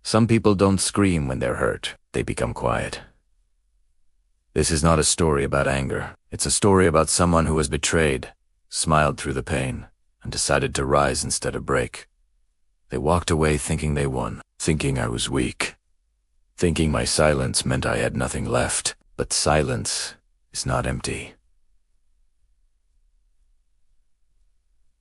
Some people don't scream when they're hurt. They become quiet. This is not a story about anger. It's a story about someone who was betrayed, smiled through the pain, and decided to rise instead of break. They walked away thinking they won, thinking I was weak, thinking my silence meant I had nothing left. But silence is not empty.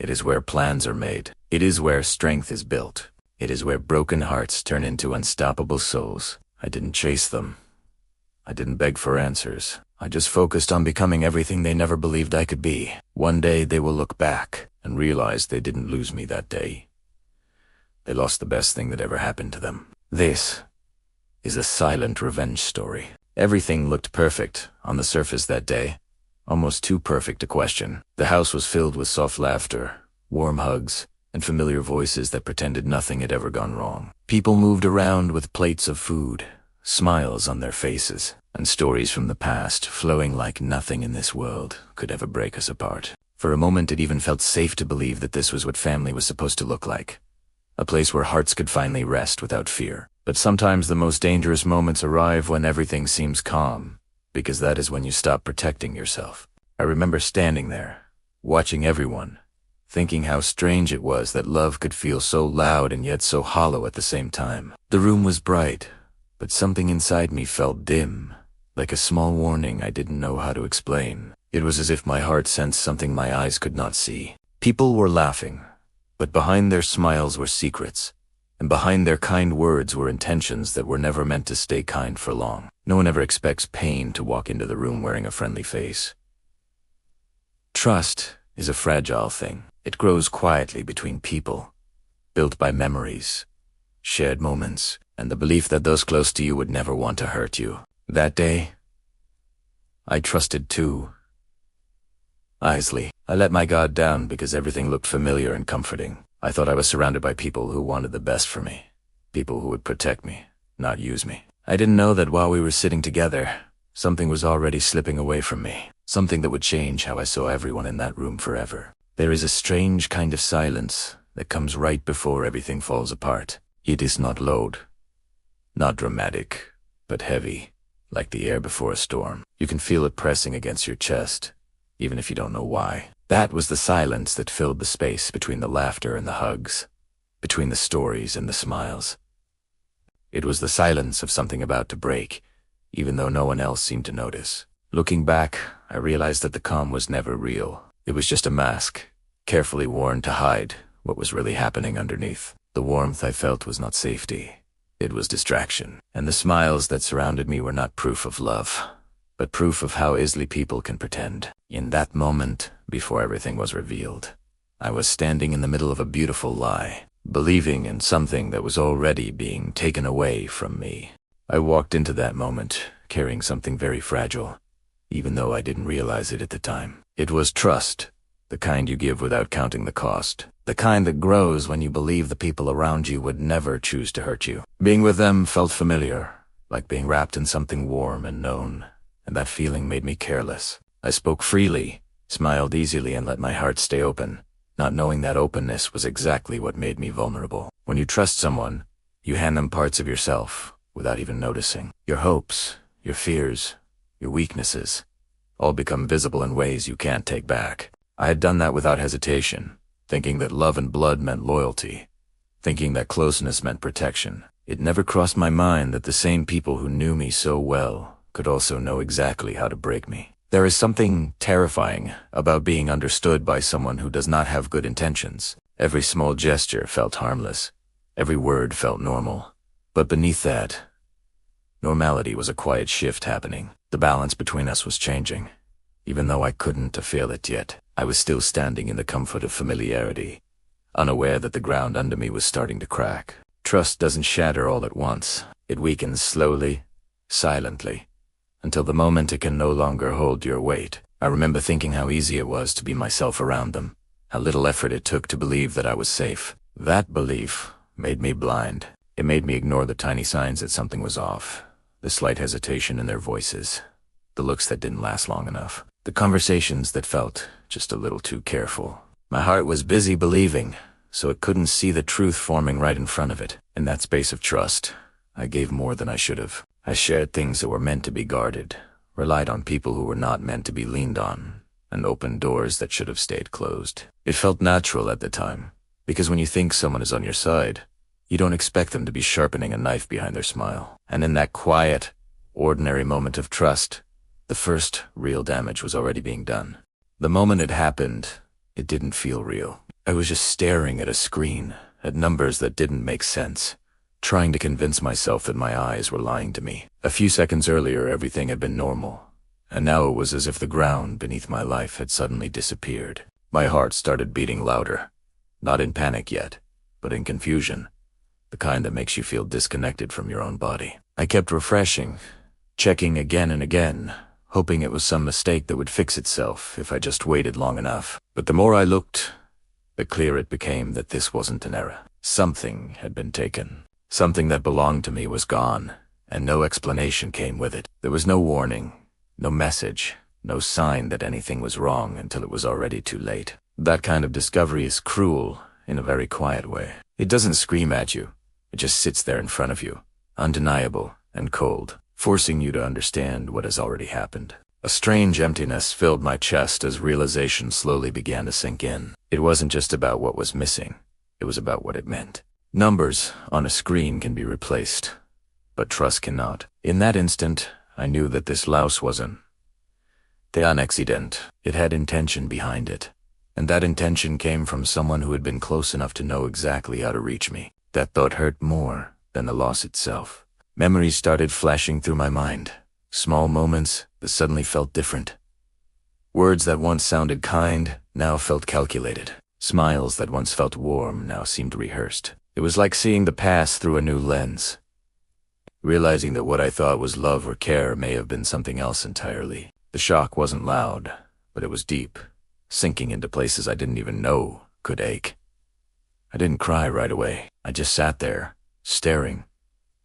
It is where plans are made. It is where strength is built. It is where broken hearts turn into unstoppable souls. I didn't chase them. I didn't beg for answers. I just focused on becoming everything they never believed I could be. One day they will look back and realize they didn't lose me that day. They lost the best thing that ever happened to them. This is a silent revenge story. Everything looked perfect on the surface that day, almost too perfect to question. The house was filled with soft laughter, warm hugs, and familiar voices that pretended nothing had ever gone wrong. People moved around with plates of food, smiles on their faces, and stories from the past flowing like nothing in this world could ever break us apart. For a moment it even felt safe to believe that this was what family was supposed to look like. A place where hearts could finally rest without fear. But sometimes the most dangerous moments arrive when everything seems calm, because that is when you stop protecting yourself. I remember standing there, watching everyone, thinking how strange it was that love could feel so loud and yet so hollow at the same time. The room was bright, but something inside me felt dim, like a small warning I didn't know how to explain. It was as if my heart sensed something my eyes could not see. People were laughing, but behind their smiles were secrets. And behind their kind words were intentions that were never meant to stay kind for long. No one ever expects pain to walk into the room wearing a friendly face. Trust is a fragile thing. It grows quietly between people, built by memories, shared moments, and the belief that those close to you would never want to hurt you. That day, I trusted too easily. I let my guard down because everything looked familiar and comforting. I thought I was surrounded by people who wanted the best for me, people who would protect me, not use me. I didn't know that while we were sitting together, something was already slipping away from me, something that would change how I saw everyone in that room forever. There is a strange kind of silence that comes right before everything falls apart. It is not loud, not dramatic, but heavy, like the air before a storm. You can feel it pressing against your chest, even if you don't know why. That was the silence that filled the space between the laughter and the hugs, between the stories and the smiles. It was the silence of something about to break, even though no one else seemed to notice. Looking back, I realized that the calm was never real. It was just a mask, carefully worn to hide what was really happening underneath. The warmth I felt was not safety. It was distraction. And the smiles that surrounded me were not proof of love, but proof of how easily people can pretend. In that moment, before everything was revealed, I was standing in the middle of a beautiful lie, believing in something that was already being taken away from me. I walked into that moment, carrying something very fragile, even though I didn't realize it at the time. It was trust, the kind you give without counting the cost, the kind that grows when you believe the people around you would never choose to hurt you. Being with them felt familiar, like being wrapped in something warm and known, and that feeling made me careless. I spoke freely, smiled easily, and let my heart stay open, not knowing that openness was exactly what made me vulnerable. When you trust someone, you hand them parts of yourself without even noticing. Your hopes, your fears, your weaknesses, all become visible in ways you can't take back. I had done that without hesitation, thinking that love and blood meant loyalty, thinking that closeness meant protection. It never crossed my mind that the same people who knew me so well could also know exactly how to break me. There is something terrifying about being understood by someone who does not have good intentions. Every small gesture felt harmless. Every word felt normal. But beneath that, normality was a quiet shift happening. The balance between us was changing. Even though I couldn't feel it yet, I was still standing in the comfort of familiarity, unaware that the ground under me was starting to crack. Trust doesn't shatter all at once. It weakens slowly, silently, until the moment it can no longer hold your weight. I remember thinking how easy it was to be myself around them, how little effort it took to believe that I was safe. That belief made me blind. It made me ignore the tiny signs that something was off, the slight hesitation in their voices, the looks that didn't last long enough, the conversations that felt just a little too careful. My heart was busy believing, so it couldn't see the truth forming right in front of it. In that space of trust, I gave more than I should have. I shared things that were meant to be guarded, relied on people who were not meant to be leaned on, and opened doors that should have stayed closed. It felt natural at the time, because when you think someone is on your side, you don't expect them to be sharpening a knife behind their smile. And in that quiet, ordinary moment of trust, the first real damage was already being done. The moment it happened, it didn't feel real. I was just staring at a screen, at numbers that didn't make sense, trying to convince myself that my eyes were lying to me. A few seconds earlier, everything had been normal, and now it was as if the ground beneath my life had suddenly disappeared. My heart started beating louder, not in panic yet, but in confusion, the kind that makes you feel disconnected from your own body. I kept refreshing, checking again and again, hoping it was some mistake that would fix itself if I just waited long enough. But the more I looked, the clearer it became that this wasn't an error. Something had been taken. Something that belonged to me was gone, and no explanation came with it. There was no warning, no message, no sign that anything was wrong until it was already too late. That kind of discovery is cruel in a very quiet way. It doesn't scream at you. It just sits there in front of you, undeniable and cold, forcing you to understand what has already happened. A strange emptiness filled my chest as realization slowly began to sink in. It wasn't just about what was missing. It was about what it meant. Numbers on a screen can be replaced, but trust cannot. In that instant, I knew that this louse wasn't an accident. It had intention behind it, and that intention came from someone who had been close enough to know exactly how to reach me. That thought hurt more than the loss itself. Memories started flashing through my mind, small moments that suddenly felt different. Words that once sounded kind now felt calculated. Smiles that once felt warm now seemed rehearsed. It was like seeing the past through a new lens, realizing that what I thought was love or care may have been something else entirely. The shock wasn't loud, but it was deep, sinking into places I didn't even know could ache. I didn't cry right away. I just sat there, staring,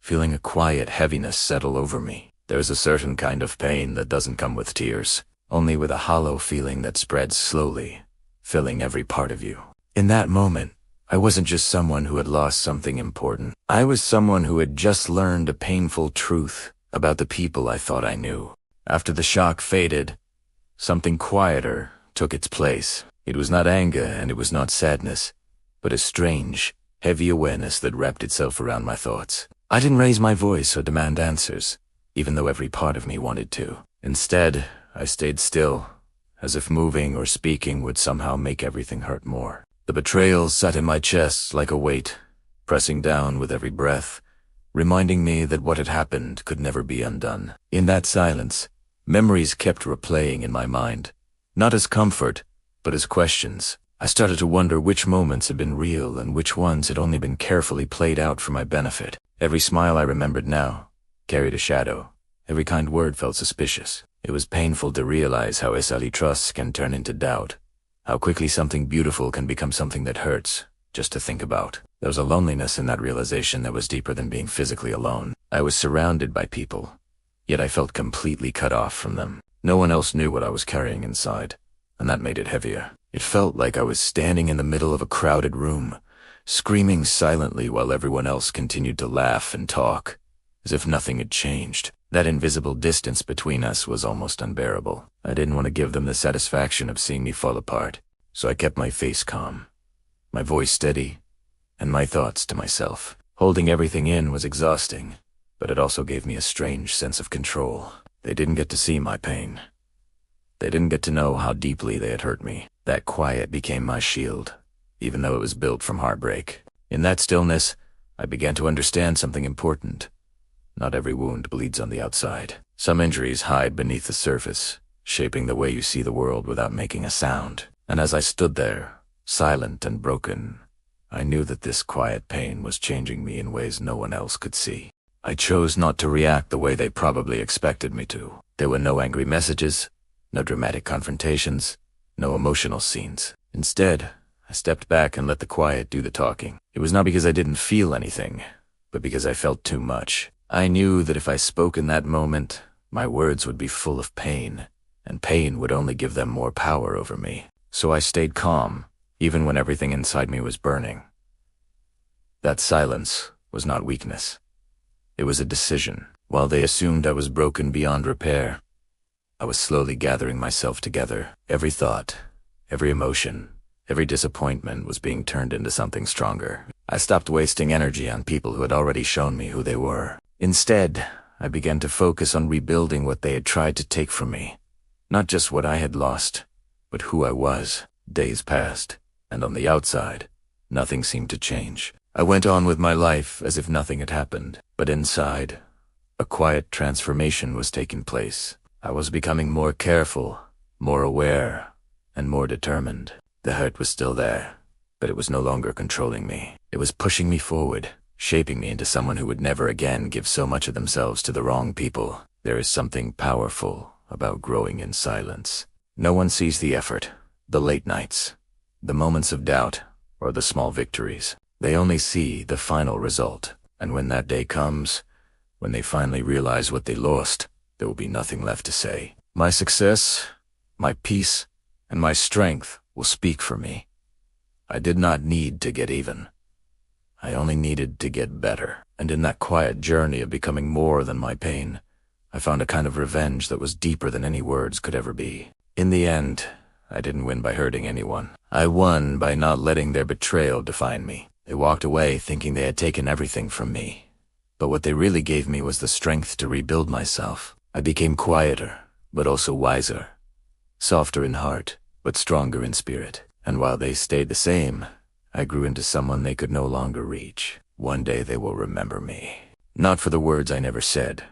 feeling a quiet heaviness settle over me. There's a certain kind of pain that doesn't come with tears, only with a hollow feeling that spreads slowly, filling every part of you. In that moment, I wasn't just someone who had lost something important. I was someone who had just learned a painful truth about the people I thought I knew. After the shock faded, something quieter took its place. It was not anger and it was not sadness, but a strange, heavy awareness that wrapped itself around my thoughts. I didn't raise my voice or demand answers, even though every part of me wanted to. Instead, I stayed still, as if moving or speaking would somehow make everything hurt more. The betrayals sat in my chest like a weight, pressing down with every breath, reminding me that what had happened could never be undone. In that silence, memories kept replaying in my mind, not as comfort, but as questions. I started to wonder which moments had been real and which ones had only been carefully played out for my benefit. Every smile I remembered now carried a shadow. Every kind word felt suspicious. It was painful to realize how easily trust can turn into doubt, how quickly something beautiful can become something that hurts, just to think about. There was a loneliness in that realization that was deeper than being physically alone. I was surrounded by people, yet I felt completely cut off from them. No one else knew what I was carrying inside, and that made it heavier. It felt like I was standing in the middle of a crowded room, screaming silently while everyone else continued to laugh and talk, as if nothing had changed. That invisible distance between us was almost unbearable. I didn't want to give them the satisfaction of seeing me fall apart, so I kept my face calm, my voice steady, and my thoughts to myself. Holding everything in was exhausting, but it also gave me a strange sense of control. They didn't get to see my pain. They didn't get to know how deeply they had hurt me. That quiet became my shield, even though it was built from heartbreak. In that stillness, I began to understand something important. Not every wound bleeds on the outside. Some injuries hide beneath the surface, shaping the way you see the world without making a sound. And as I stood there, silent and broken, I knew that this quiet pain was changing me in ways no one else could see. I chose not to react the way they probably expected me to. There were no angry messages, no dramatic confrontations, no emotional scenes. Instead, I stepped back and let the quiet do the talking. It was not because I didn't feel anything, but because I felt too much. I knew that if I spoke in that moment, my words would be full of pain, and pain would only give them more power over me. So I stayed calm, even when everything inside me was burning. That silence was not weakness. It was a decision. While they assumed I was broken beyond repair, I was slowly gathering myself together. Every thought, every emotion, every disappointment was being turned into something stronger. I stopped wasting energy on people who had already shown me who they were. Instead, I began to focus on rebuilding what they had tried to take from me. Not just what I had lost, but who I was. Days passed, and on the outside, nothing seemed to change. I went on with my life as if nothing had happened, but inside, a quiet transformation was taking place. I was becoming more careful, more aware, and more determined. The hurt was still there, but it was no longer controlling me. It was pushing me forward, shaping me into someone who would never again give so much of themselves to the wrong people. There is something powerful about growing in silence. No one sees the effort, the late nights, the moments of doubt, or the small victories. They only see the final result. And when that day comes, when they finally realize what they lost, there will be nothing left to say. My success, my peace, and my strength will speak for me. I did not need to get even. I only needed to get better. And in that quiet journey of becoming more than my pain, I found a kind of revenge that was deeper than any words could ever be. In the end, I didn't win by hurting anyone. I won by not letting their betrayal define me. They walked away thinking they had taken everything from me. But what they really gave me was the strength to rebuild myself. I became quieter, but also wiser. Softer in heart, but stronger in spirit. And while they stayed the same, I grew into someone they could no longer reach. One day they will remember me. Not for the words I never said,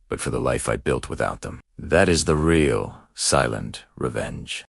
but for the life I built without them. That is the real, silent revenge.